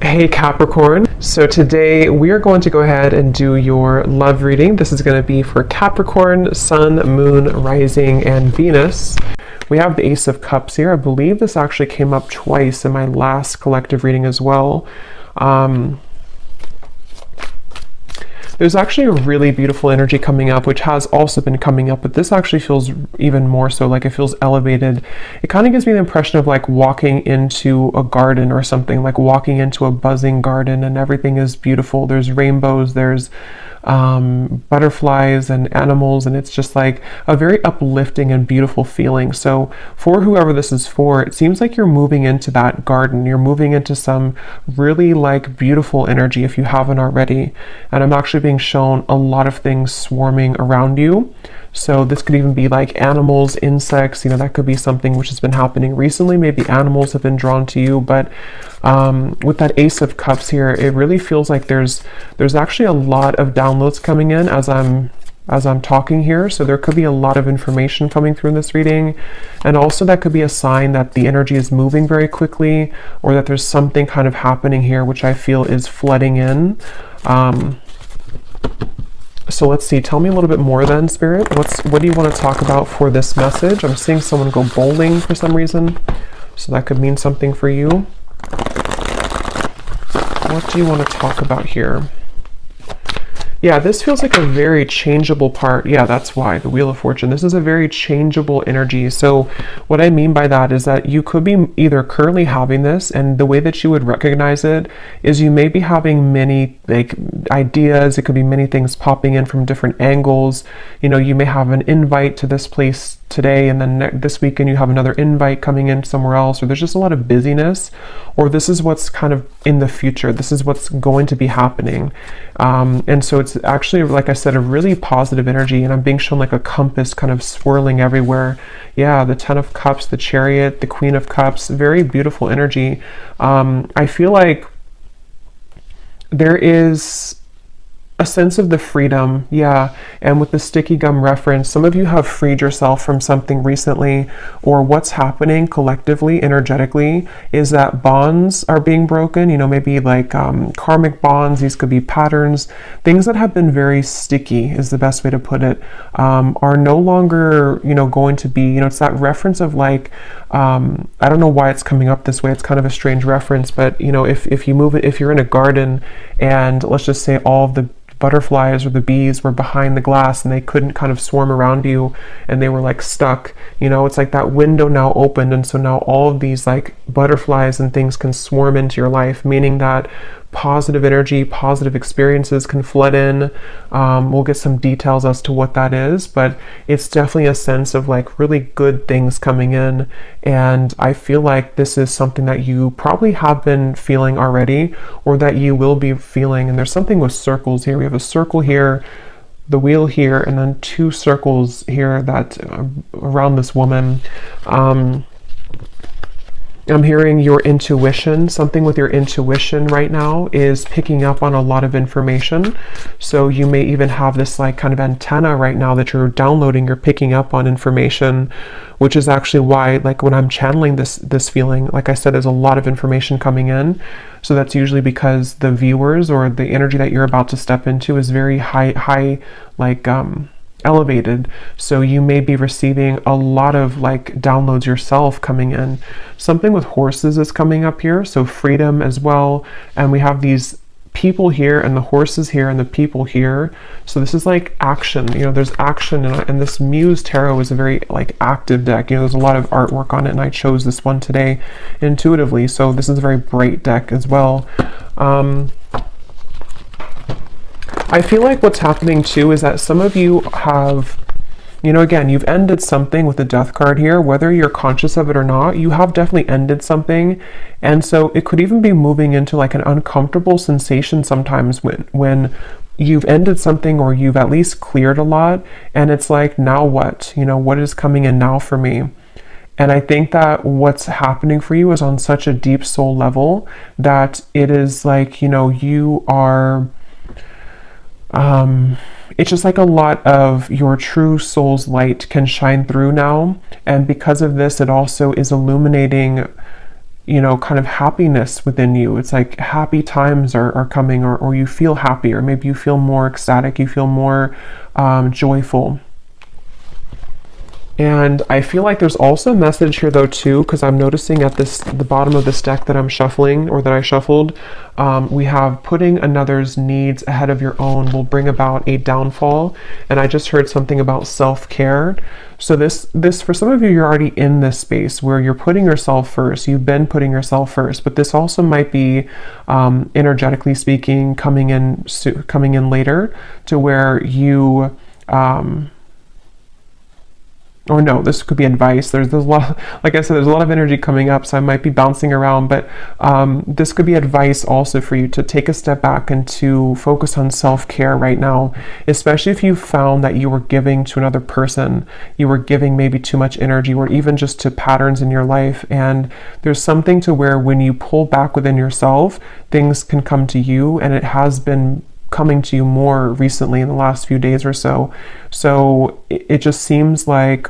Hey Capricorn, so today we are going to go ahead and do your love reading. This is going to be for Capricorn, Sun, Moon, Rising, and Venus. We have the Ace of Cups here. I believe this actually came up twice in my last collective reading as well. There's actually a really beautiful energy coming up, which has also been coming up, but this actually feels even more so, like it feels elevated. It kind of gives me the impression of like walking into a garden or something, like walking into a buzzing garden and everything is beautiful. There's rainbows, there's butterflies and animals, and it's just like a very uplifting and beautiful feeling. So for whoever this is for, it seems like you're moving into that garden. You're moving into some really like beautiful energy if you haven't already. And I'm actually being shown a lot of things swarming around you. So this could even be like animals, insects, that could be something which has been happening recently. Maybe animals have been drawn to you, but with that Ace of Cups here, it really feels like there's actually a lot of downloads coming in as I'm talking here. So there could be a lot of information coming through in this reading. And also that could be a sign that the energy is moving very quickly, or that there's something kind of happening here, which I feel is flooding in. So let's see, tell me a little bit more then, Spirit. What do you want to talk about for this message? I'm seeing someone go bowling for some reason, so that could mean something for you. What do you want to talk about here? Yeah, this feels like a very changeable part. Yeah, that's why, the Wheel of Fortune. This is a very changeable energy. So what I mean by that is that you could be either currently having this, and the way that you would recognize it is you may be having many like ideas. It could be many things popping in from different angles. You may have an invite to this place today, and then this weekend you have another invite coming in somewhere else, or there's just a lot of busyness, or this is what's kind of in the future. This is what's going to be happening. And so it's actually, like I said, a really positive energy, and I'm being shown like a compass kind of swirling everywhere. Yeah, the Ten of Cups, the Chariot, the Queen of Cups, very beautiful energy. I feel like there is a sense of the freedom, yeah. And with the sticky gum reference, some of you have freed yourself from something recently, or what's happening collectively, energetically, is that bonds are being broken. Maybe like karmic bonds. These could be patterns, things that have been very sticky is the best way to put it, are no longer, going to be, it's that reference of like, I don't know why it's coming up this way. It's kind of a strange reference, but if you move it, if you're in a garden and let's just say all of the butterflies or the bees were behind the glass and they couldn't kind of swarm around you and they were like stuck, it's like that window now opened, and so now all of these like butterflies and things can swarm into your life, meaning that positive energy, positive experiences can flood in. We'll get some details as to what that is, but it's definitely a sense of like really good things coming in. And I feel like this is something that you probably have been feeling already, or that you will be feeling. And there's something with circles here. We have a circle here, the wheel here, and then two circles here that around this woman. I'm hearing your intuition. Something with your intuition right now is picking up on a lot of information. So you may even have this like kind of antenna right now that you're downloading, you're picking up on information, which is actually why, like when I'm channeling this feeling, like I said, there's a lot of information coming in. So that's usually because the viewers or the energy that you're about to step into is very high, like elevated. So you may be receiving a lot of like downloads yourself coming in. Something with horses is coming up here, so freedom as well. And we have these people here and the horses here and the people here. So this is like action, there's action, and this Muse Tarot is a very like active deck. There's a lot of artwork on it, and I chose this one today intuitively. So this is a very bright deck as well. I feel like what's happening too is that some of you have, again, you've ended something with the Death card here, whether you're conscious of it or not. You have definitely ended something. And so it could even be moving into like an uncomfortable sensation sometimes when you've ended something, or you've at least cleared a lot. And it's like, now what? What is coming in now for me? And I think that what's happening for you is on such a deep soul level that it is like, you are... it's just like a lot of your true soul's light can shine through now. And because of this, it also is illuminating kind of happiness within you. It's like happy times are coming, or you feel happy, or maybe you feel more ecstatic, you feel more joyful. And I feel like there's also a message here though too, because I'm noticing at the bottom of this deck that I'm shuffling, or that I shuffled, we have putting another's needs ahead of your own will bring about a downfall. And I just heard something about self-care. So this for some of you, you're already in this space where you're putting yourself first. You've been putting yourself first, but this also might be energetically speaking coming in later, to where you or no, this could be advice. There's a lot, like I said, there's a lot of energy coming up, so I might be bouncing around, but this could be advice also for you to take a step back and to focus on self-care right now, especially if you found that you were giving to another person, you were giving maybe too much energy, or even just to patterns in your life. And there's something to where when you pull back within yourself, things can come to you, and it has been coming to you more recently in the last few days or so. So it just seems like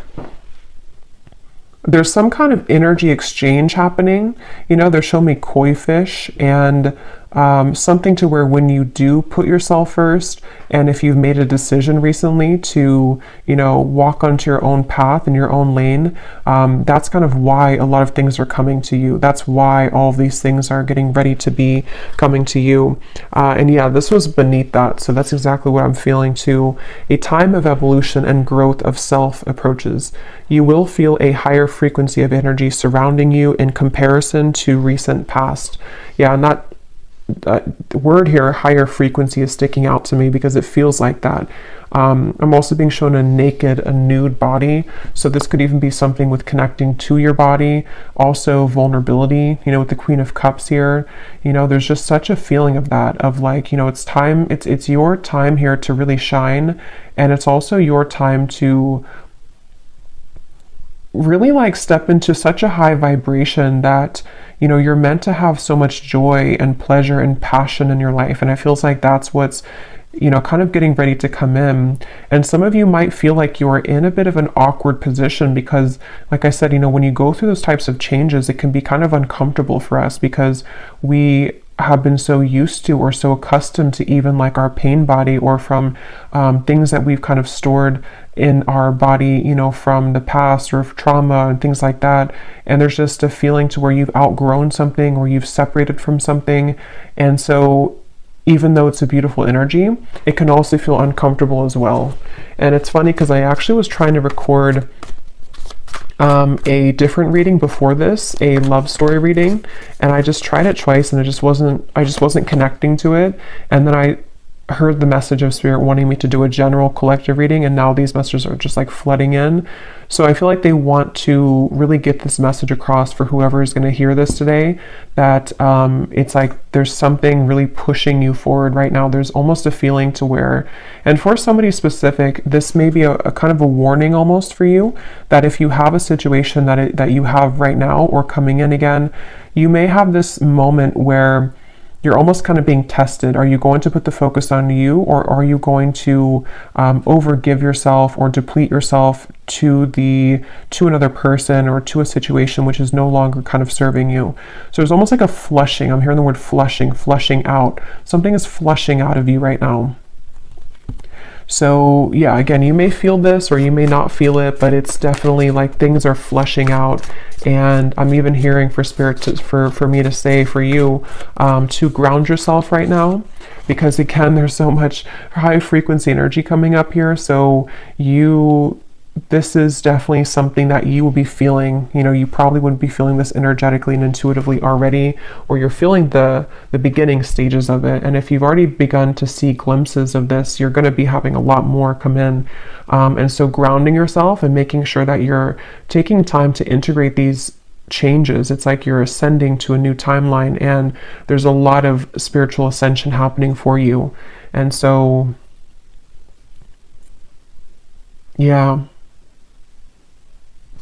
there's some kind of energy exchange happening. They're showing me koi fish, and something to where when you do put yourself first, and if you've made a decision recently to, walk onto your own path in your own lane, that's kind of why a lot of things are coming to you. That's why all of these things are getting ready to be coming to you. And yeah, this was beneath that. So that's exactly what I'm feeling too. A time of evolution and growth of self approaches. You will feel a higher frequency of energy surrounding you in comparison to recent past. Yeah, not the word here, higher frequency, is sticking out to me because it feels like that. I'm also being shown a nude body. So this could even be something with connecting to your body. Also vulnerability, with the Queen of Cups here. There's just such a feeling of that, of like, it's time, it's your time here to really shine. And it's also your time to really like step into such a high vibration that you're meant to have so much joy and pleasure and passion in your life. And it feels like that's what's kind of getting ready to come in. And some of you might feel like you are in a bit of an awkward position because, like I said, when you go through those types of changes, it can be kind of uncomfortable for us because we have been so used to or so accustomed to even like our pain body, or from things that we've kind of stored in our body, from the past, or trauma and things like that. And there's just a feeling to where you've outgrown something, or you've separated from something. And so even though it's a beautiful energy, it can also feel uncomfortable as well. And it's funny because I actually was trying to record a different reading before this, a love story reading, and I just tried it twice, and I just wasn't connecting to it. And then I heard the message of Spirit wanting me to do a general collective reading, and now these messages are just like flooding in. So I feel like they want to really get this message across for whoever is going to hear this today, that it's like there's something really pushing you forward right now. There's almost a feeling to where, and for somebody specific, this may be a kind of a warning almost for you, that if you have a situation that you have right now or coming in again, you may have this moment where you're almost kind of being tested. Are you going to put the focus on you, or are you going to overgive yourself or deplete yourself to another person or to a situation which is no longer kind of serving you? So there's almost like a flushing. I'm hearing the word flushing out. Something is flushing out of you right now. So yeah, again, you may feel this or you may not feel it, but it's definitely like things are flushing out. And I'm even hearing for Spirit for me to say for you to ground yourself right now, because again, there's so much high frequency energy coming up here. So this is definitely something that you will be feeling. You probably wouldn't be feeling this energetically and intuitively already, or you're feeling the beginning stages of it. And if you've already begun to see glimpses of this, you're going to be having a lot more come in. And so grounding yourself and making sure that you're taking time to integrate these changes. It's like you're ascending to a new timeline, and there's a lot of spiritual ascension happening for you. And so, yeah.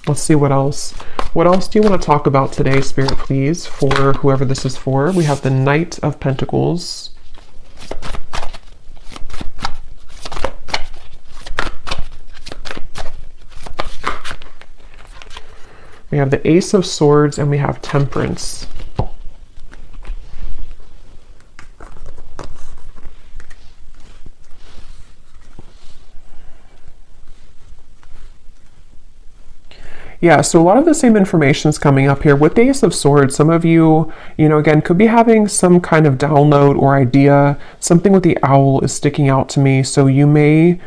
Let's see what else. What else do you want to talk about today, Spirit, please, for whoever this is for? We have the Knight of Pentacles. We have the Ace of Swords and we have Temperance. Yeah, so a lot of the same information is coming up here. With the Ace of Swords, some of you, again, could be having some kind of download or idea. Something with the owl is sticking out to me. So you may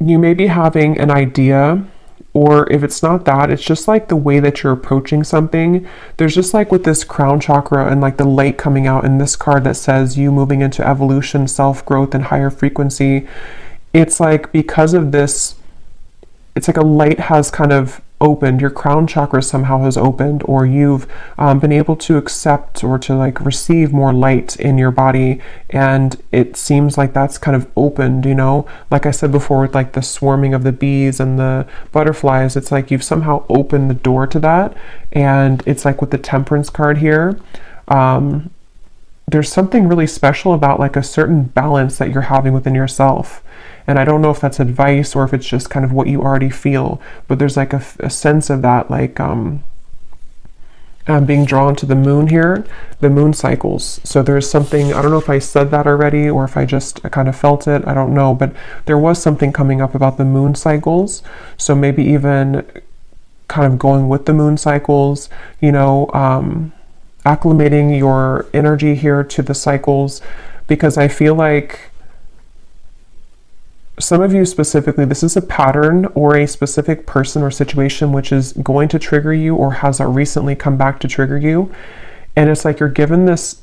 be having an idea, or if it's not that, it's just like the way that you're approaching something. There's just like with this crown chakra and like the light coming out in this card that says you moving into evolution, self-growth, and higher frequency. It's like because of this, it's like a light has kind of opened, your crown chakra somehow has opened, or you've been able to accept or to like receive more light in your body, and it seems like that's kind of opened, like I said before with like the swarming of the bees and the butterflies. It's like you've somehow opened the door to that. And it's like with the Temperance card here, there's something really special about like a certain balance that you're having within yourself. And I don't know if that's advice or if it's just kind of what you already feel, but there's like a sense of that, like I'm being drawn to the moon here, the moon cycles. So there's something, I don't know if I said that already or if I just kind of felt it, I don't know, but there was something coming up about the moon cycles. So maybe even kind of going with the moon cycles, acclimating your energy here to the cycles, because I feel like some of you specifically, this is a pattern or a specific person or situation which is going to trigger you or has recently come back to trigger you. And it's like you're given this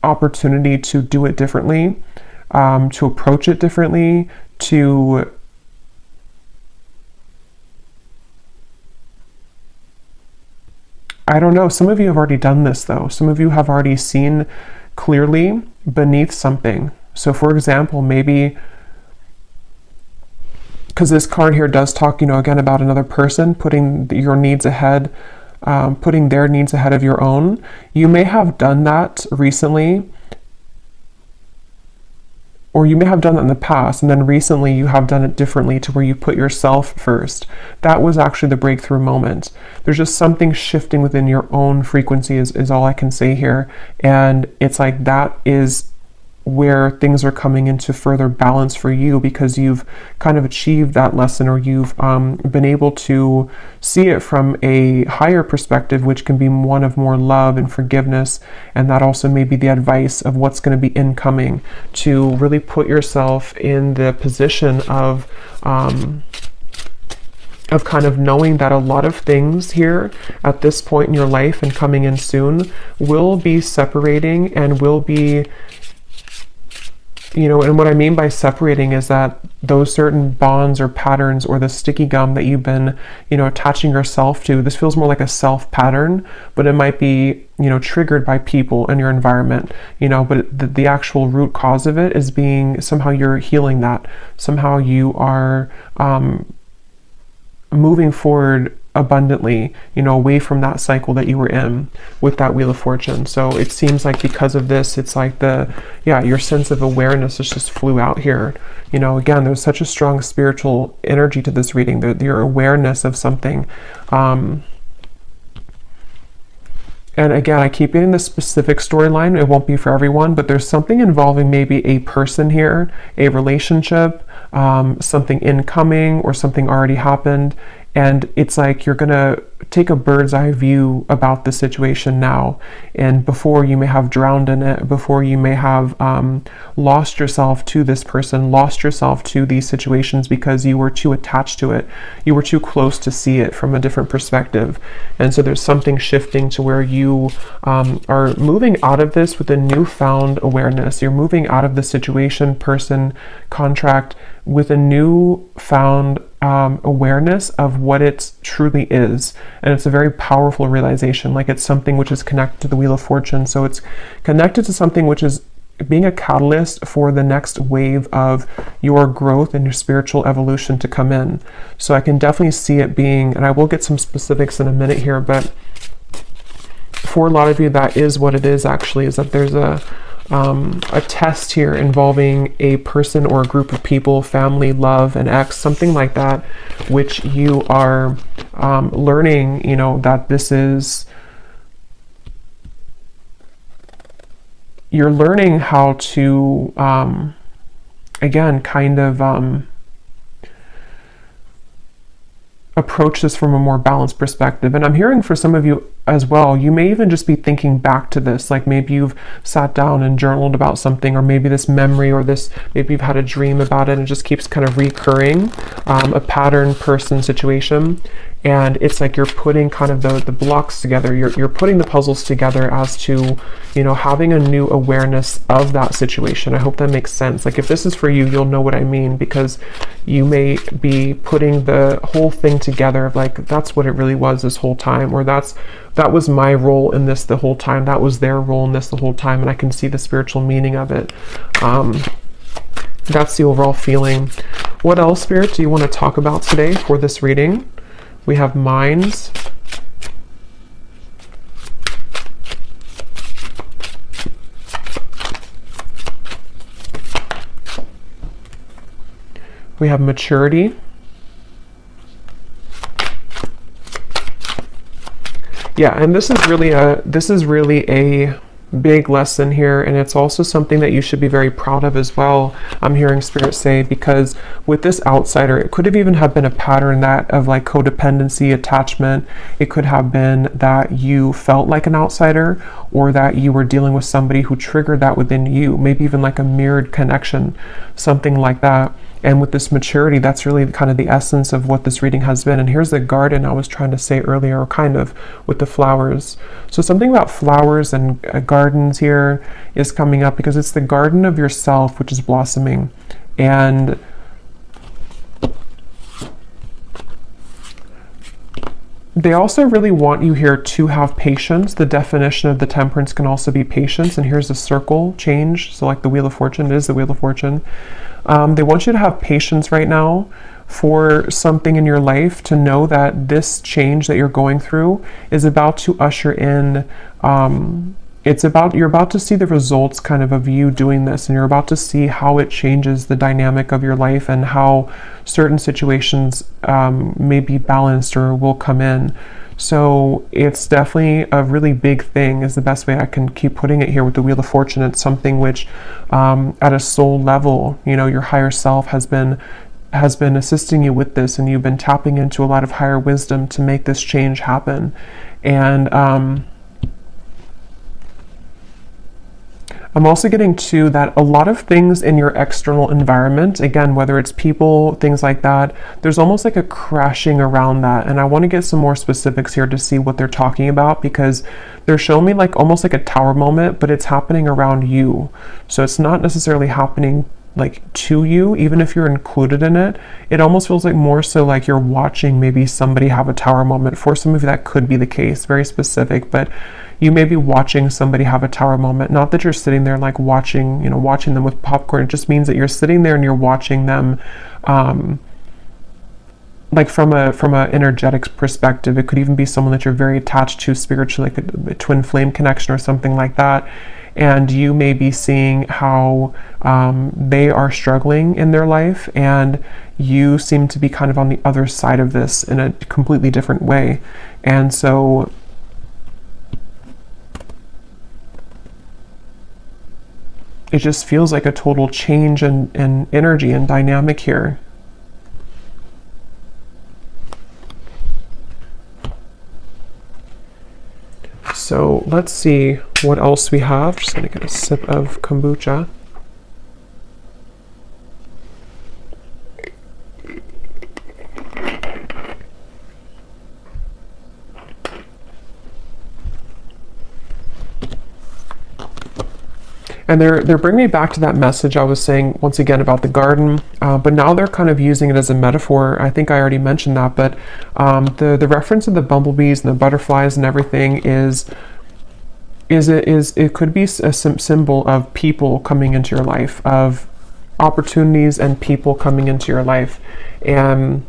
opportunity to do it differently, to approach it differently, I don't know, some of you have already done this though. Some of you have already seen clearly beneath something. So for example, maybe, because this card here does talk, again, about another person putting your needs ahead, putting their needs ahead of your own. You may have done that recently, or you may have done that in the past, and then recently you have done it differently to where you put yourself first. That was actually the breakthrough moment. There's just something shifting within your own frequency is all I can say here. And it's like that is where things are coming into further balance for you, because you've kind of achieved that lesson, or you've been able to see it from a higher perspective, which can be one of more love and forgiveness. And that also may be the advice of what's going to be incoming, to really put yourself in the position of kind of knowing that a lot of things here at this point in your life and coming in soon will be separating and will be, and what I mean by separating is that those certain bonds or patterns or the sticky gum that you've been, attaching yourself to, this feels more like a self pattern, but it might be, triggered by people in your environment, but the actual root cause of it is being somehow you're healing that. Somehow you are moving forward abundantly, away from that cycle that you were in with that Wheel of Fortune. So it seems like because of this, it's like your sense of awareness just flew out here. Again, there's such a strong spiritual energy to this reading, your awareness of something. And again, I keep getting the specific storyline. It won't be for everyone, but there's something involving maybe a person here, a relationship, something incoming, or something already happened. And it's like you're gonna take a bird's eye view about the situation now. And before, you may have drowned in it, before you may have lost yourself to this person, lost yourself to these situations because you were too attached to it. You were too close to see it from a different perspective. And so there's something shifting to where you are moving out of this with a newfound awareness. You're moving out of the situation, person, contract with a newfound awareness of what it truly is. And it's a very powerful realization. Like, it's something which is connected to the Wheel of Fortune. So it's connected to something which is being a catalyst for the next wave of your growth and your spiritual evolution to come in. So I can definitely see it being, and I will get some specifics in a minute here, but for a lot of you, that is what it is actually, is that there's a a test here involving a person or a group of people, family, love, an ex, something like that, which you are learning, you know, that this is, you're learning how to, again, kind of approach this from a more balanced perspective. And I'm hearing for some of you as well, you may even just be thinking back to this, like maybe you've sat down and journaled about something, or maybe this memory, or this, maybe you've had a dream about it and it just keeps kind of recurring, a pattern, person, situation. And it's like you're putting kind of the blocks together, you're putting the puzzles together as to, you know, having a new awareness of that situation. I hope that makes sense. Like if this is for you, you'll know what I mean, because you may be putting the whole thing together of like, that's what it really was this whole time, or that was my role in this the whole time, that was their role in this the whole time, and I can see the spiritual meaning of it. That's the overall feeling. What else, Spirit, do you want to talk about today for this reading? We have minds. We have maturity. Yeah, and this is really a big lesson here, and it's also something that you should be very proud of as well, I'm hearing Spirit say, because with this outsider, it could have even have been a pattern that of like codependency, attachment. It could have been that you felt like an outsider, or that you were dealing with somebody who triggered that within you, maybe even like a mirrored connection, something like that. And with this maturity, that's really kind of the essence of what this reading has been. And here's the garden I was trying to say earlier, or kind of with the flowers. So something about flowers and gardens here is coming up, because it's the garden of yourself which is blossoming. And they also really want you here to have patience. The definition of the temperance can also be patience. And here's a circle change. So like the Wheel of Fortune, it is the Wheel of Fortune. They want you to have patience right now for something in your life, to know that this change that you're going through is about to usher in, you're about to see the results kind of you doing this, and you're about to see how it changes the dynamic of your life, and how certain situations may be balanced or will come in. So it's definitely a really big thing, is the best way I can keep putting it here with the Wheel of Fortune. It's something which at a soul level, you know, your higher self has been assisting you with this, and you've been tapping into a lot of higher wisdom to make this change happen. And I'm also getting to that a lot of things in your external environment, again, whether it's people, things like that, there's almost like a crashing around that. And I want to get some more specifics here to see what they're talking about, because they're showing me like almost like a tower moment, but it's happening around you. So it's not necessarily happening like to you, even if you're included in it. It almost feels like more so like you're watching maybe somebody have a tower moment. For some of you, that could be the case, very specific, but you may be watching somebody have a tower moment. Not that you're sitting there like watching them with popcorn. It just means that you're sitting there and you're watching them, like from a energetic perspective. It could even be someone that you're very attached to spiritually, like a twin flame connection or something like that. And you may be seeing how they are struggling in their life, and you seem to be kind of on the other side of this in a completely different way. And so it just feels like a total change in energy and dynamic here. So let's see what else we have. Just gonna get a sip of kombucha. And they're bringing me back to that message I was saying once again about the garden, but now they're kind of using it as a metaphor. I think I already mentioned that, but the reference of the bumblebees and the butterflies and everything it could be a symbol of people coming into your life, of opportunities and people coming into your life. And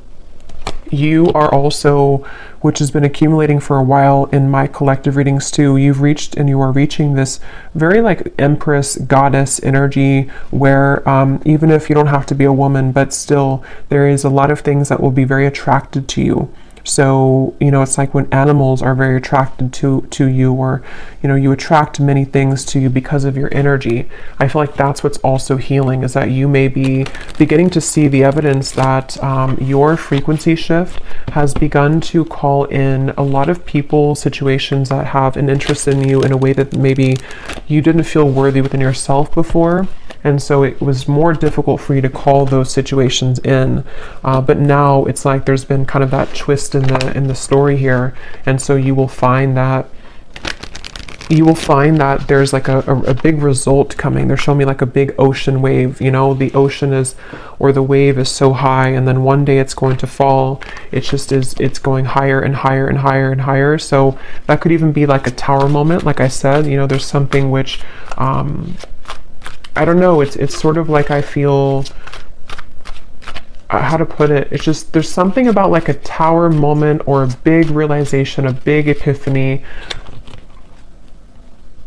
You are also, which has been accumulating for a while in my collective readings too, you've reached and you are reaching this very like empress goddess energy where even if you don't have to be a woman, but still there is a lot of things that will be very attracted to you. So, you know, it's like when animals are very attracted to you, or, you know, you attract many things to you because of your energy. I feel like that's what's also healing, is that you may be beginning to see the evidence that your frequency shift has begun to call in a lot of people, situations that have an interest in you in a way that maybe you didn't feel worthy within yourself before. And so it was more difficult for you to call those situations in. But now it's like there's been kind of that twist in the story here. And so you will find that there's like a big result coming. They're showing me like a big ocean wave. You know, the ocean is, or the wave is so high, and then one day it's going to fall. It's going higher and higher and higher and higher. So that could even be like a tower moment. Like I said, you know, there's something which, I don't know, it's sort of like I feel, how to put it, it's just, there's something about like a tower moment or a big realization, a big epiphany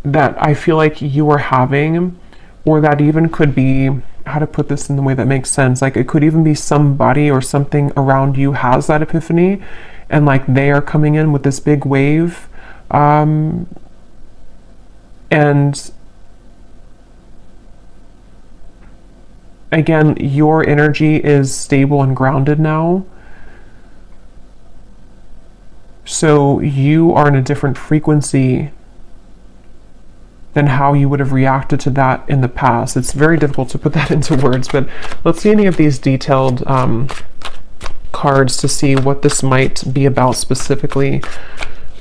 that I feel like you are having, or that even could be, how to put this in the way that makes sense, like it could even be somebody or something around you has that epiphany, and like they are coming in with this big wave, and again, your energy is stable and grounded now. So you are in a different frequency than how you would have reacted to that in the past. It's very difficult to put that into words, but let's see any of these detailed cards to see what this might be about specifically.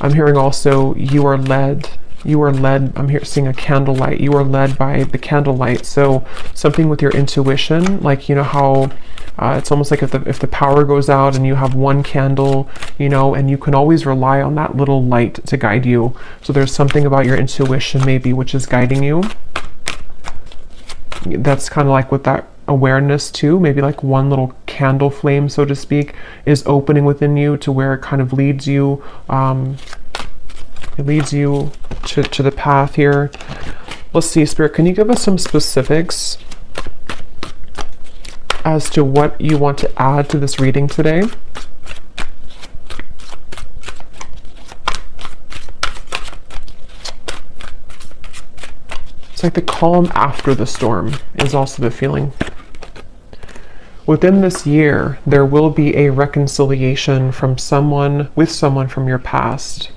I'm hearing also you are led. I'm here seeing a candlelight. You are led by the candlelight. So something with your intuition, like, you know how it's almost like if the power goes out and you have one candle, you know, and you can always rely on that little light to guide you. So there's something about your intuition maybe which is guiding you. That's kind of like with that awareness too, maybe like one little candle flame, so to speak, is opening within you to where it kind of leads you. It leads you to the path here. Let's see, Spirit, can you give us some specifics as to what you want to add to this reading today? It's like the calm after the storm is also the feeling. Within this year, there will be a reconciliation from someone from your past.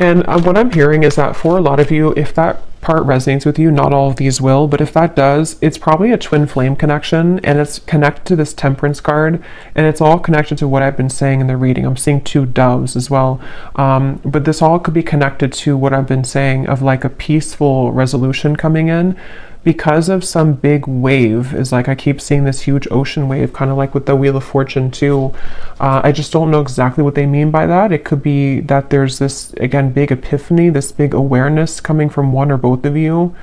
And what I'm hearing is that for a lot of you, if that part resonates with you, not all of these will, but if that does, it's probably a twin flame connection, and it's connected to this Temperance card, and it's all connected to what I've been saying in the reading. I'm seeing two doves as well, but this all could be connected to what I've been saying of like a peaceful resolution coming in because of some big wave. Is like I keep seeing this huge ocean wave, kind of like with the Wheel of Fortune too. I just don't know exactly what they mean by that. It could be that there's this, again, big epiphany, this big awareness coming from one or both of you.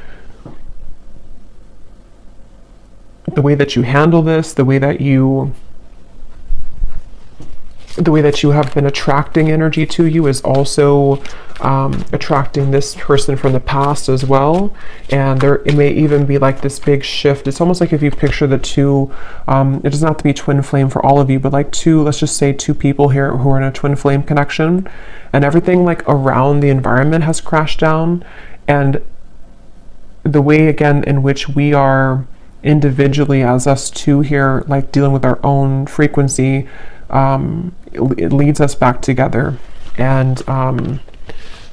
The way that you handle this, the way that you have been attracting energy to you is also attracting this person from the past as well. And it may even be like this big shift. It's almost like if you picture the two, it doesn't have to be twin flame for all of you, but like two, let's just say two people here who are in a twin flame connection, and everything like around the environment has crashed down. And the way, again, in which we are individually as us two here, like dealing with our own frequency, it leads us back together. And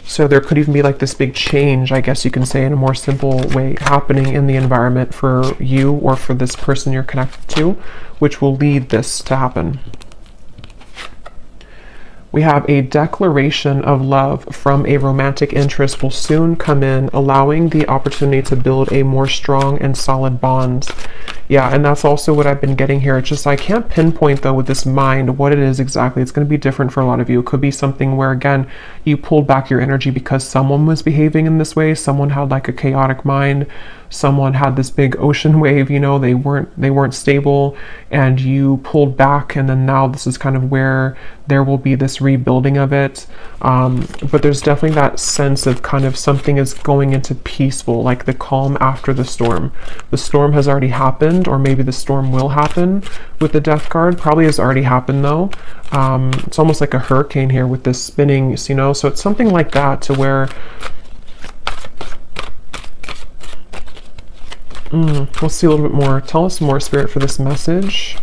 so there could even be like this big change, I guess you can say, in a more simple way, happening in the environment for you or for this person you're connected to, which will lead this to happen. We have a declaration of love from a romantic interest will soon come in, allowing the opportunity to build a more strong and solid bond. Yeah, and that's also what I've been getting here. It's just I can't pinpoint, though, with this mind what it is exactly. It's going to be different for a lot of you. It could be something where, again, you pulled back your energy because someone was behaving in this way. Someone had like a chaotic mind. someone had this big ocean wave, you know, they weren't stable, and you pulled back, and then now this is kind of where there will be this rebuilding of it. But there's definitely that sense of kind of something is going into peaceful, like the calm after the storm. The storm has already happened, or maybe the storm will happen with the Death card. Probably has already happened though. It's almost like a hurricane here with this spinning, you know, so it's something like that to where we'll see a little bit more. Tell us more, Spirit, for this message.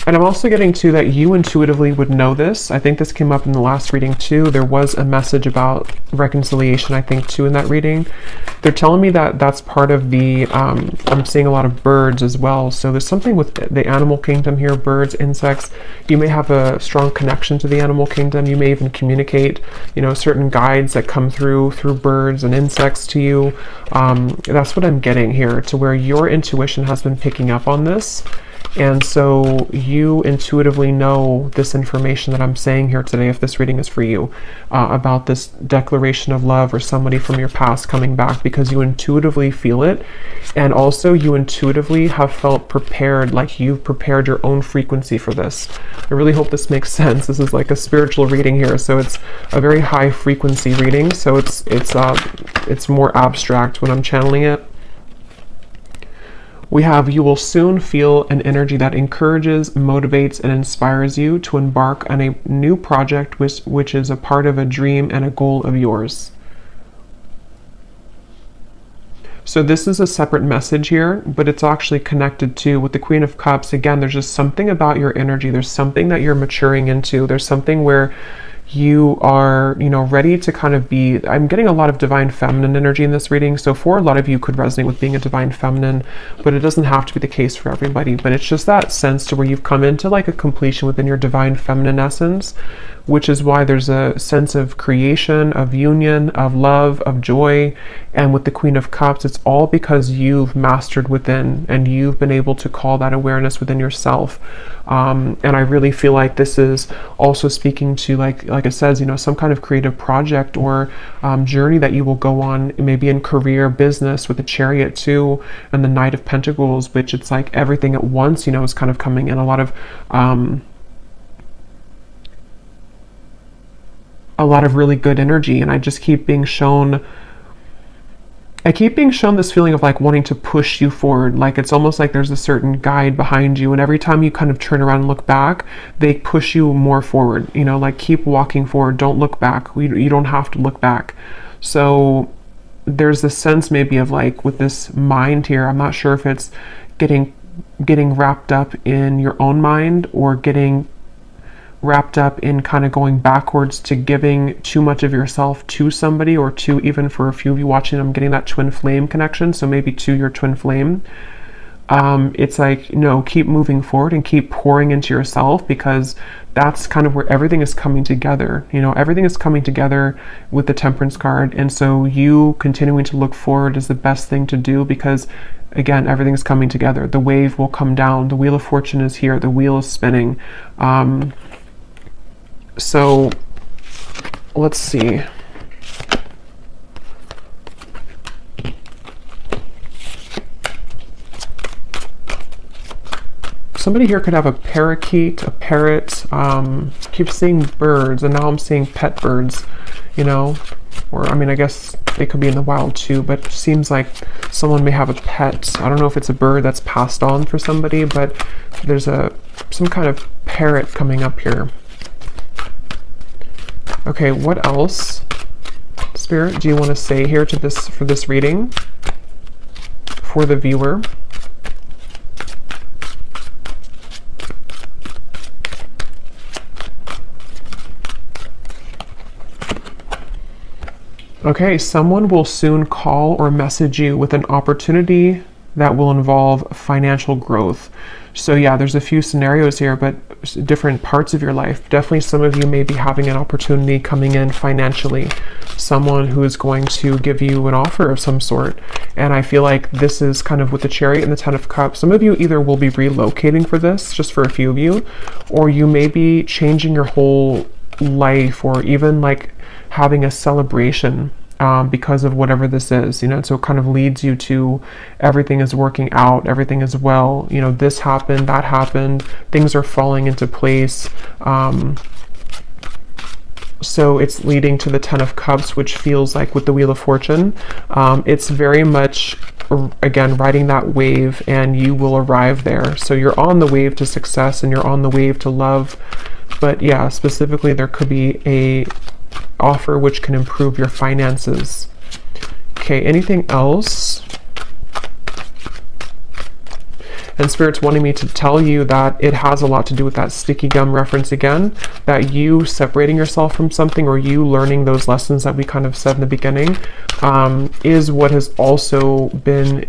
And I'm also getting to that you intuitively would know this. I think this came up in the last reading too. There was a message about reconciliation, I think, too, in that reading. They're telling me that that's part of the, I'm seeing a lot of birds as well. So there's something with the animal kingdom here, birds, insects. You may have a strong connection to the animal kingdom. You may even communicate, you know, certain guides that come through birds and insects to you. That's what I'm getting here, to where your intuition has been picking up on this. And so you intuitively know this information that I'm saying here today, if this reading is for you, about this declaration of love or somebody from your past coming back, because you intuitively feel it. And also you intuitively have felt prepared, like you've prepared your own frequency for this. I really hope this makes sense. This is like a spiritual reading here. So it's a very high frequency reading. So it's more abstract when I'm channeling it. We have, you will soon feel an energy that encourages, motivates, and inspires you to embark on a new project which is a part of a dream and a goal of yours. So this is a separate message here, but it's actually connected to, with the Queen of Cups, again, there's just something about your energy. There's something that you're maturing into. There's something where you are, you know, ready to kind of be, I'm getting a lot of divine feminine energy in this reading. So for a lot of you could resonate with being a divine feminine, but it doesn't have to be the case for everybody. But it's just that sense to where you've come into like a completion within your divine feminine essence, which is why there's a sense of creation, of union, of love, of joy. And with the Queen of Cups, it's all because you've mastered within and you've been able to call that awareness within yourself. And I really feel like this is also speaking to, like it says, you know, some kind of creative project or journey that you will go on, maybe in career, business, with the Chariot too, and the Knight of Pentacles, which it's like everything at once, you know, is kind of coming in. A lot of really good energy, and I just keep being shown this feeling of like wanting to push you forward. Like it's almost like there's a certain guide behind you, and every time you kind of turn around and look back, they push you more forward, you know, like keep walking forward, don't look back. You don't have to look back. So there's this sense maybe of like with this mind here, I'm not sure if it's getting wrapped up in your own mind or getting wrapped up in kind of going backwards to giving too much of yourself to somebody, or to, even for a few of you watching, I'm getting that twin flame connection, so maybe to your twin flame. It's like, no, keep moving forward and keep pouring into yourself, because that's kind of where everything is coming together. You know, everything is coming together with the Temperance card, and so you continuing to look forward is the best thing to do, because again, everything is coming together. The wave will come down, the Wheel of Fortune is here, the wheel is spinning. So let's see. Somebody here could have a parakeet, a parrot. Keep seeing birds, and now I'm seeing pet birds, you know, or I mean, I guess they could be in the wild too, but it seems like someone may have a pet. I don't know if it's a bird that's passed on for somebody, but there's some kind of parrot coming up here. Okay, what else, Spirit, do you want to say here to this, for this reading, for the viewer? Okay, someone will soon call or message you with an opportunity that will involve financial growth. So yeah, there's a few scenarios here, but different parts of your life. Definitely some of you may be having an opportunity coming in financially, someone who is going to give you an offer of some sort. And I feel like this is kind of with the Chariot and the Ten of Cups. Some of you either will be relocating for this, just for a few of you, or you may be changing your whole life, or even like having a celebration because of whatever this is, you know. So it kind of leads you to everything is working out, everything is well, you know, this happened, that happened, things are falling into place. So it's leading to the Ten of Cups, which feels like with the Wheel of Fortune, it's very much, again, riding that wave, and you will arrive there. So you're on the wave to success and you're on the wave to love. But yeah, specifically there could be a offer which can improve your finances. Okay, anything else? And Spirit's wanting me to tell you that it has a lot to do with that sticky gum reference again, that you separating yourself from something, or you learning those lessons that we kind of said in the beginning, is what has also been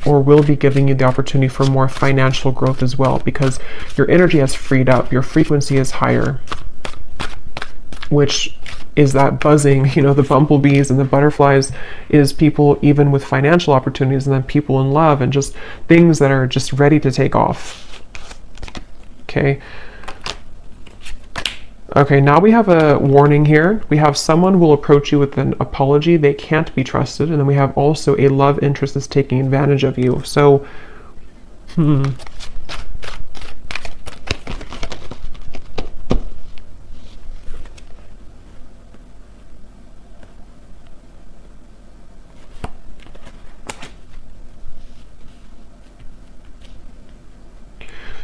or will be giving you the opportunity for more financial growth as well, because your energy has freed up, your frequency is higher, which is that buzzing, you know, the bumblebees and the butterflies is people even with financial opportunities, and then people in love and just things that are just ready to take off. Okay. Okay, now we have a warning here. We have someone will approach you with an apology. They can't be trusted. And then we have also a love interest that's taking advantage of you. So,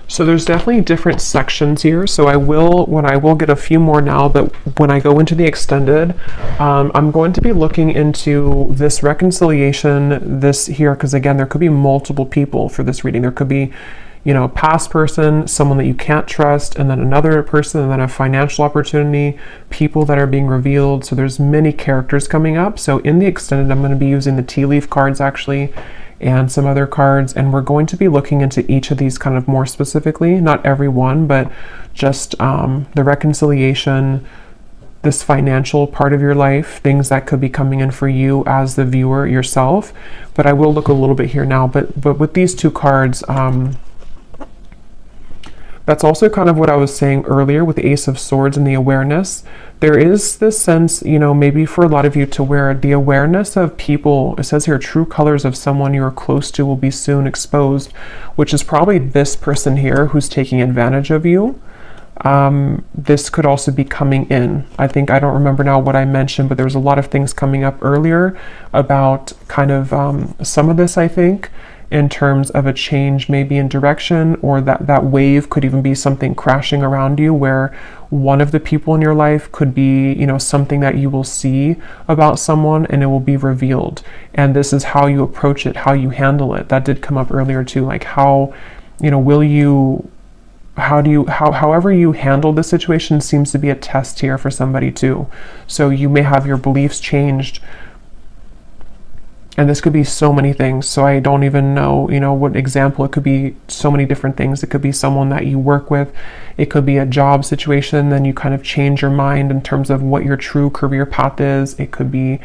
So there's definitely different sections here. So I will get a few more now, but when I go into the extended, I'm going to be looking into this reconciliation, this here, because again, there could be multiple people for this reading. There could be, you know, a past person, someone that you can't trust, and then another person, and then a financial opportunity, people that are being revealed. So there's many characters coming up. So in the extended, I'm going to be using the tea leaf cards actually, and some other cards, and we're going to be looking into each of these kind of more specifically, not every one, but just the reconciliation, this financial part of your life, things that could be coming in for you as the viewer yourself. But I will look a little bit here now, but with these two cards, that's also kind of what I was saying earlier with the Ace of Swords and the awareness. There is this sense, you know, maybe for a lot of you to where the awareness of people, it says here, true colors of someone you are close to will be soon exposed, which is probably this person here who's taking advantage of you. This could also be coming in. I don't remember now what I mentioned, but there was a lot of things coming up earlier about kind of some of this, I think, in terms of a change maybe in direction, or that wave could even be something crashing around you, where one of the people in your life could be, you know, something that you will see about someone and it will be revealed. And this is how you approach it, how you handle it. That did come up earlier too, like how, you know, however you handle the situation seems to be a test here for somebody too. So you may have your beliefs changed, and this could be so many things. So I don't even know, you know, what example. It could be so many different things. It could be someone that you work with. It could be a job situation. Then you kind of change your mind in terms of what your true career path is. It could be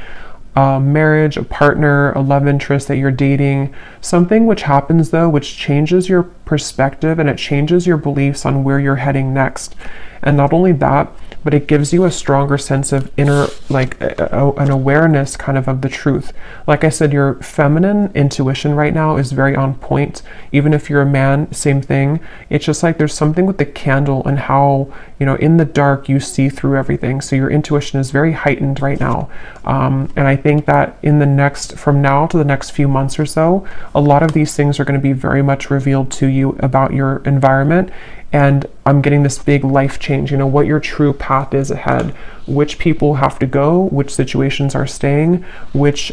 a marriage, a partner, a love interest that you're dating. Something which happens though, which changes your perspective and it changes your beliefs on where you're heading next. And not only that, but it gives you a stronger sense of inner, like an awareness kind of the truth. Like I said, your feminine intuition right now is very on point. Even if you're a man, same thing. It's just like there's something with the candle and how, you know, in the dark you see through everything. So your intuition is very heightened right now. And I think that from now to the next few months or so, a lot of these things are going to be very much revealed to you about your environment. And I'm getting this big life change, you know, what your true path is ahead, which people have to go, which situations are staying, which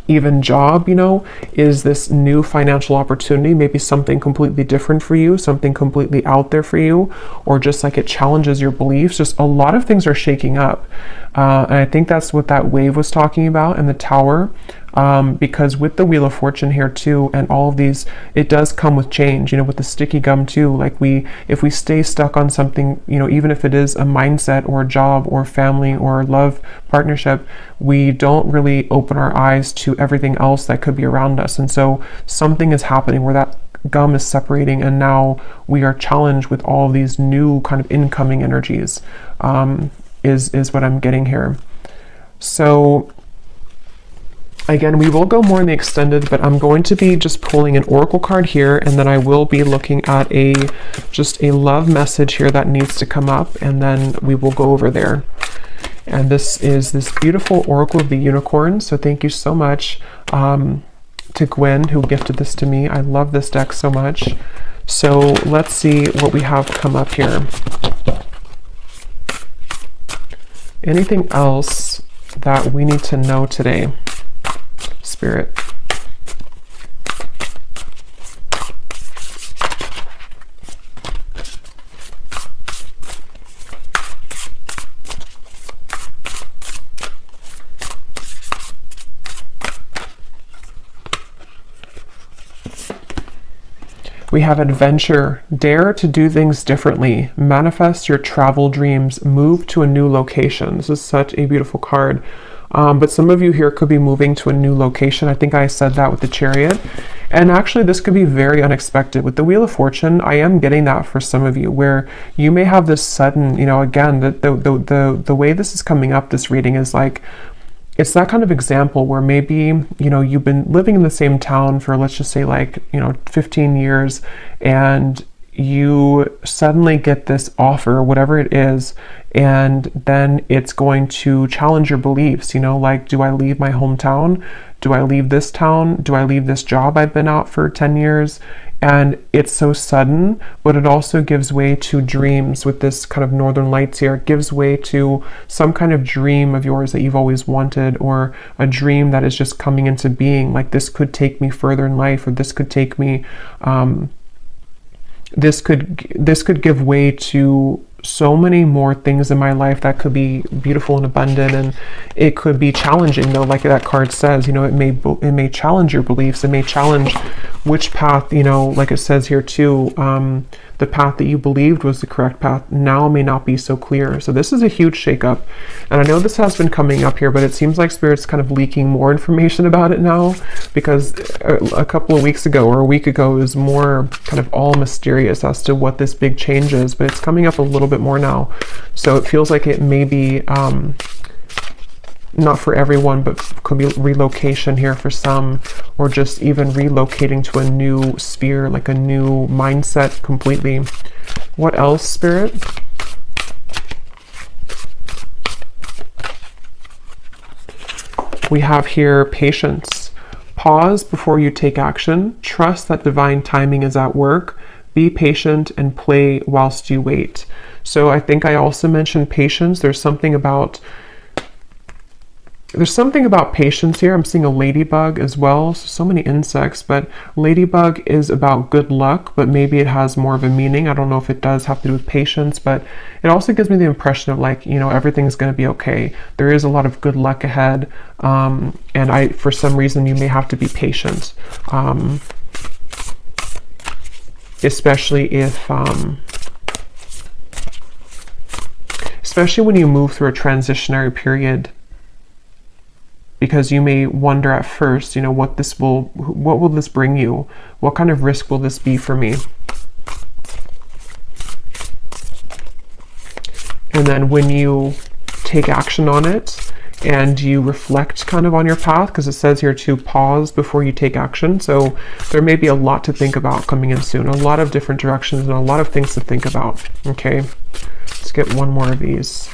even job, you know, is this new financial opportunity, maybe something completely different for you, something completely out there for you, or just like it challenges your beliefs. Just a lot of things are shaking up. And I think that's what that wave was talking about in the Tower. because with the Wheel of Fortune here too, and all of these, it does come with change, you know, with the sticky gum too. Like if we stay stuck on something, you know, even if it is a mindset or a job or family or love partnership, we don't really open our eyes to everything else that could be around us. And so something is happening where that gum is separating, and now we are challenged with all of these new kind of incoming energies, is what I'm getting here. So again, we will go more in the extended, but I'm going to be just pulling an oracle card here, and then I will be looking at just a love message here that needs to come up, and then we will go over there. And this is this beautiful Oracle of the Unicorn. So thank you so much to Gwen, who gifted this to me. I love this deck so much. So let's see what we have come up here. Anything else that we need to know today, Spirit? We have adventure. Dare to do things differently. Manifest your travel dreams. Move to a new location. This is such a beautiful card. But some of you here could be moving to a new location. I think I said that with the Chariot. And actually, this could be very unexpected. With the Wheel of Fortune, I am getting that for some of you, where you may have this sudden, you know, again, the way this is coming up, this reading is like, it's that kind of example where maybe, you know, you've been living in the same town for, let's just say, like, you know, 15 years, and you suddenly get this offer, whatever it is, and then it's going to challenge your beliefs, you know, like, do I leave my hometown? Do I leave this town? Do I leave this job I've been out for 10 years? And it's so sudden, but it also gives way to dreams with this kind of Northern Lights here. It gives way to some kind of dream of yours that you've always wanted, or a dream that is just coming into being. Like, this could take me further in life, or this could take me, this could give way to so many more things in my life that could be beautiful and abundant. And it could be challenging, though, like that card says, you know, it may challenge your beliefs. It may challenge which path, you know, like it says here too, the path that you believed was the correct path now may not be so clear. So this is a huge shakeup. And I know this has been coming up here, but it seems like Spirit's kind of leaking more information about it now, because a couple of weeks ago or a week ago it was more kind of all mysterious as to what this big change is, but it's coming up a little bit more now. So it feels like it may be not for everyone, but could be relocation here for some, or just even relocating to a new sphere, like a new mindset completely. What else, Spirit? We have here patience. Pause before you take action. Trust that divine timing is at work. Be patient and play whilst you wait. So I think I also mentioned patience. There's something about patience here. I'm seeing a ladybug as well. So many insects, but ladybug is about good luck, but maybe it has more of a meaning. I don't know if it does have to do with patience, but it also gives me the impression of, like, you know, everything's going to be okay. There is a lot of good luck ahead. And for some reason, you may have to be patient. Especially if, especially when you move through a transitionary period, because you may wonder at first, you know, what will this bring you? What kind of risk will this be for me? And then when you take action on it and you reflect kind of on your path, because it says here to pause before you take action. So there may be a lot to think about coming in soon, a lot of different directions and a lot of things to think about. Okay, let's get one more of these.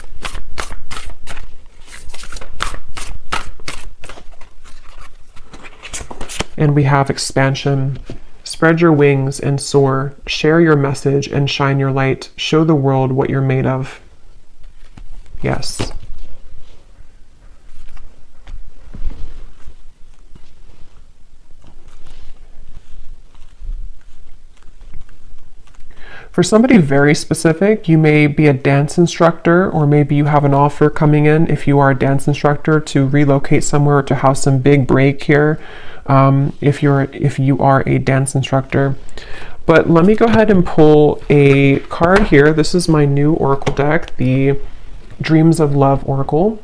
And we have expansion. Spread your wings and soar. Share your message and shine your light. Show the world what you're made of. Yes. For somebody very specific, you may be a dance instructor, or maybe you have an offer coming in if you are a dance instructor to relocate somewhere, to have some big break here, if you are a dance instructor. But let me go ahead and pull a card here. This is my new Oracle deck, the Dreams of Love Oracle.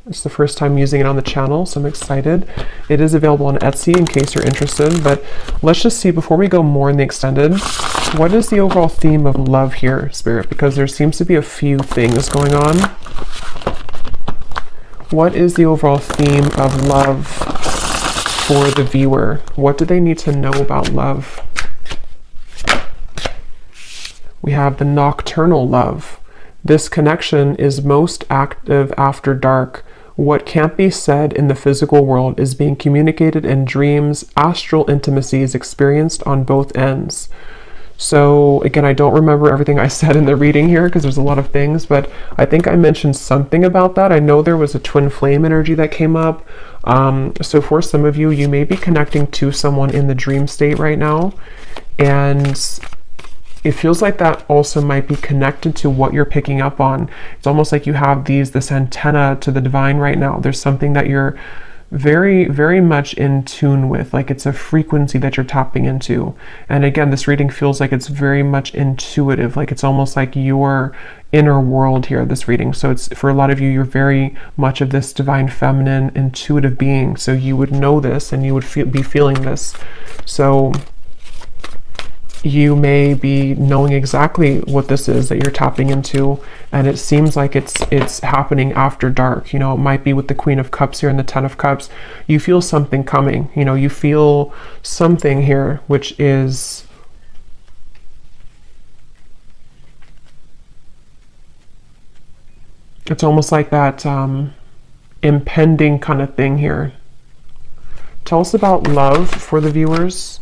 It's the first time using it on the channel, so I'm excited. It is available on Etsy in case you're interested, but let's just see, before we go more in the extended, what is the overall theme of love here, Spirit? Because there seems to be a few things going on. What is the overall theme of love for the viewer? What do they need to know about love? We have the nocturnal love. This connection is most active after dark. What can't be said in the physical world is being communicated in dreams. Astral intimacy is experienced on both ends. So again, I don't remember everything I said in the reading here because there's a lot of things, but I think I mentioned something about that. I know there was a twin flame energy that came up. So for some of you, you may be connecting to someone in the dream state right now, and it feels like that also might be connected to what you're picking up on. It's almost like you have this antenna to the divine right now. There's something that you're very, very much in tune with, like it's a frequency that you're tapping into. And again, this reading feels like it's very much intuitive, like it's almost like your inner world here, this reading. So it's, for a lot of you, you're very much of this divine feminine intuitive being. So you would know this and you would be feeling this. So you may be knowing exactly what this is that you're tapping into, and it seems like it's happening after dark. You know, it might be with the Queen of Cups here and the Ten of Cups. You feel something coming, you know, you feel something here, which is it's almost like that impending kind of thing here. Tell us about love for the viewers.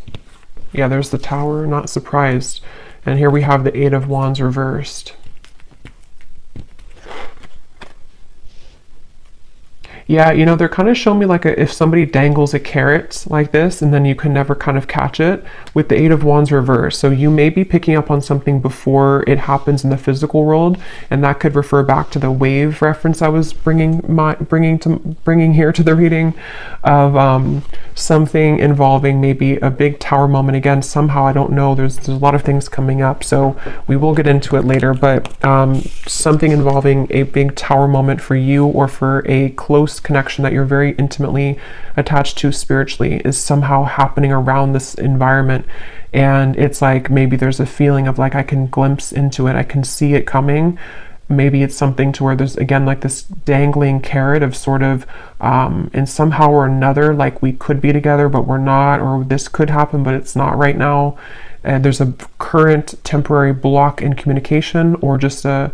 Yeah, there's the Tower, not surprised. And here we have the Eight of Wands reversed. Yeah, you know, they're kind of showing me like if somebody dangles a carrot like this and then you can never kind of catch it with the Eight of Wands reversed. So you may be picking up on something before it happens in the physical world, and that could refer back to the wave reference I was bringing here to the reading of something involving maybe a big tower moment. Again, somehow, I don't know, there's a lot of things coming up, so we will get into it later, but something involving a big tower moment for you, or for a close connection that you're very intimately attached to spiritually, is somehow happening around this environment. And it's like maybe there's a feeling of like I can glimpse into it, I can see it coming. Maybe it's something to where there's again like this dangling carrot of sort of and somehow or another, like we could be together but we're not, or this could happen but it's not right now. And there's a current temporary block in communication, or just a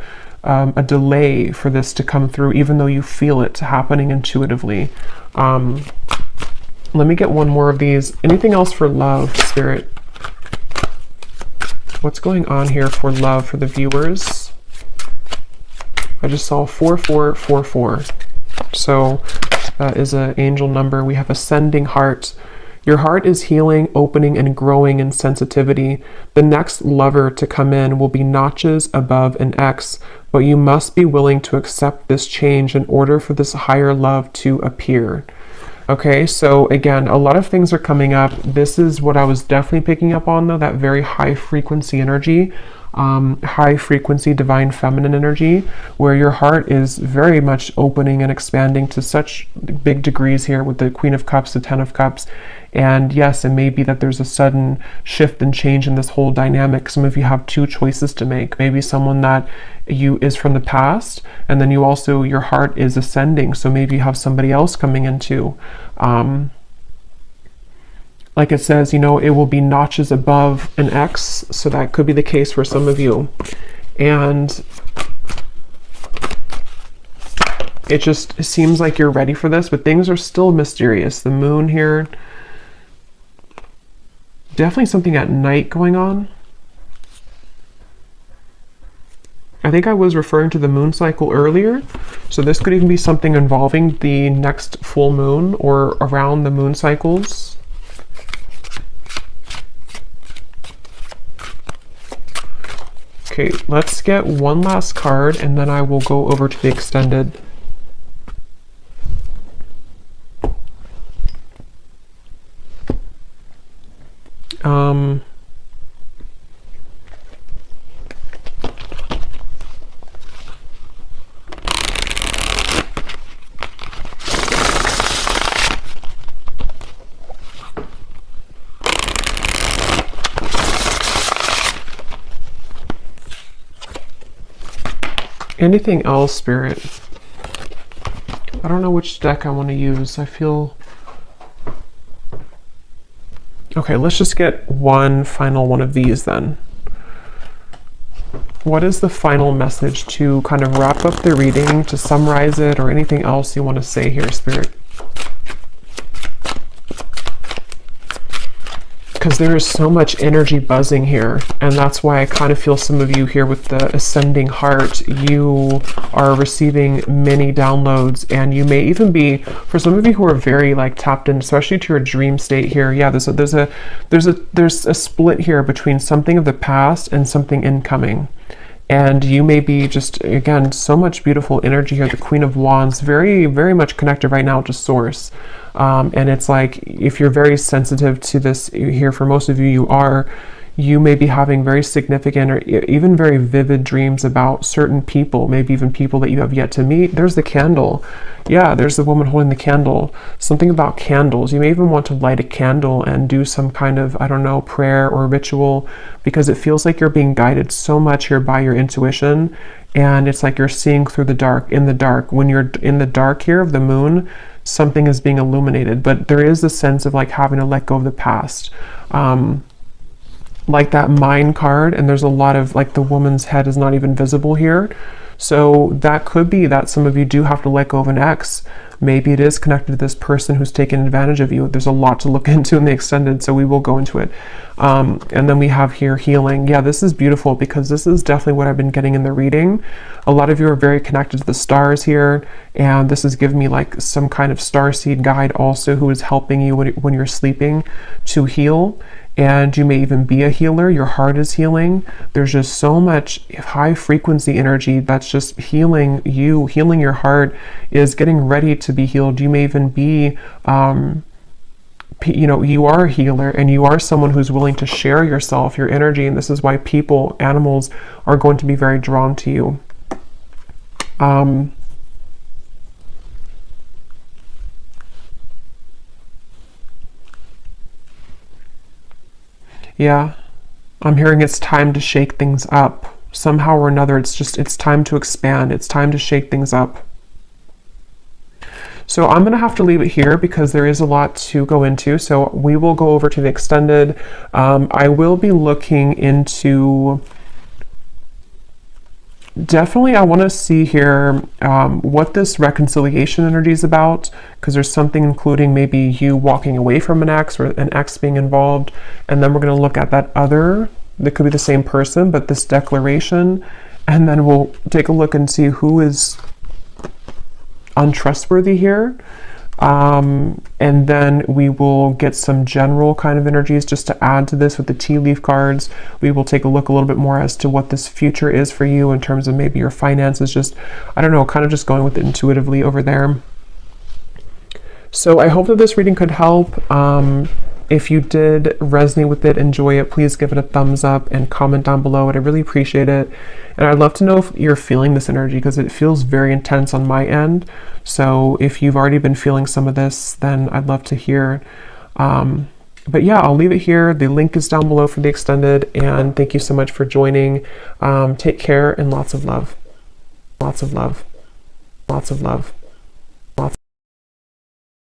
delay for this to come through, even though you feel it happening intuitively. Let me get one more of these. Anything else for love, Spirit? What's going on here for love for the viewers? I just saw 4444. So that is an angel number. We have ascending heart. Your heart is healing, opening, and growing in sensitivity. The next lover to come in will be notches above an X, but you must be willing to accept this change in order for this higher love to appear. Okay, so again, a lot of things are coming up. This is what I was definitely picking up on, though, that very high frequency energy, high frequency divine feminine energy, where your heart is very much opening and expanding to such big degrees here with the Queen of Cups, the Ten of Cups. And yes, it may be that there's a sudden shift and change in this whole dynamic. Some of you have two choices to make. Maybe someone that is from the past, and then you also, your heart is ascending. So maybe you have somebody else coming into, like it says, you know, it will be notches above an X. So that could be the case for some of you. And it just seems like you're ready for this, but things are still mysterious. The moon here, definitely something at night going on. I think I was referring to the moon cycle earlier. So this could even be something involving the next full moon or around the moon cycles. Okay, let's get one last card and then I will go over to the extended. Anything else, Spirit? I don't know which deck I want to use. I feel... Okay, let's just get one final one of these then. What is the final message to kind of wrap up the reading, to summarize it, or anything else you want to say here, Spirit? Because there is so much energy buzzing here, and that's why I kind of feel some of you here with the ascending heart, you are receiving many downloads, and you may even be, for some of you who are very like tapped in, especially to your dream state here. Yeah, there's a split here between something of the past and something incoming. And you may be just, again, so much beautiful energy here. The Queen of Wands, very, very much connected right now to Source. And it's like, if you're very sensitive to this here, for most of you, you may be having very significant or even very vivid dreams about certain people, maybe even people that you have yet to meet. There's the candle. Yeah, there's the woman holding the candle. Something about candles. You may even want to light a candle and do some kind of, I don't know, prayer or ritual, because it feels like you're being guided so much here by your intuition. And it's like you're seeing through the dark, in the dark. When you're in the dark here of the moon, something is being illuminated, but there is a sense of like having to let go of the past. Like that mind card, and there's a lot of like the woman's head is not even visible here. So that could be that some of you do have to let go of an ex. Maybe it is connected to this person who's taken advantage of you. There's a lot to look into in the extended, so we will go into it. And then we have here healing. Yeah, this is beautiful because this is definitely what I've been getting in the reading. A lot of you are very connected to the stars here, and this is giving me like some kind of starseed guide also who is helping you when you're sleeping to heal. And you may even be a healer. Your heart is healing. There's just so much high frequency energy that's just healing you. Healing your heart is getting ready to be healed. You may even be, you know, you are a healer and you are someone who's willing to share yourself, your energy. And this is why people, animals are going to be very drawn to you. Yeah, I'm hearing it's time to shake things up. Somehow or another, it's time to expand. It's time to shake things up. So I'm going to have to leave it here because there is a lot to go into. So we will go over to the extended. I will be looking into... Definitely, I want to see here what this reconciliation energy is about, because there's something including maybe you walking away from an ex or an ex being involved. And then we're going to look at that other, that could be the same person, but this declaration. And then we'll take a look and see who is untrustworthy here. And then we will get some general kind of energies just to add to this with the tea leaf cards. We will take a look a little bit more as to what this future is for you in terms of maybe your finances. Just, I don't know, kind of just going with it intuitively over there. So I hope that this reading could help. If you did resonate with it, enjoy it, please give it a thumbs up and comment down below. I'd really appreciate it. And I'd love to know if you're feeling this energy, because it feels very intense on my end. So if you've already been feeling some of this, then I'd love to hear. But yeah, I'll leave it here. The link is down below for the extended. And thank you so much for joining. Take care and lots of love. Lots of love. Lots of love.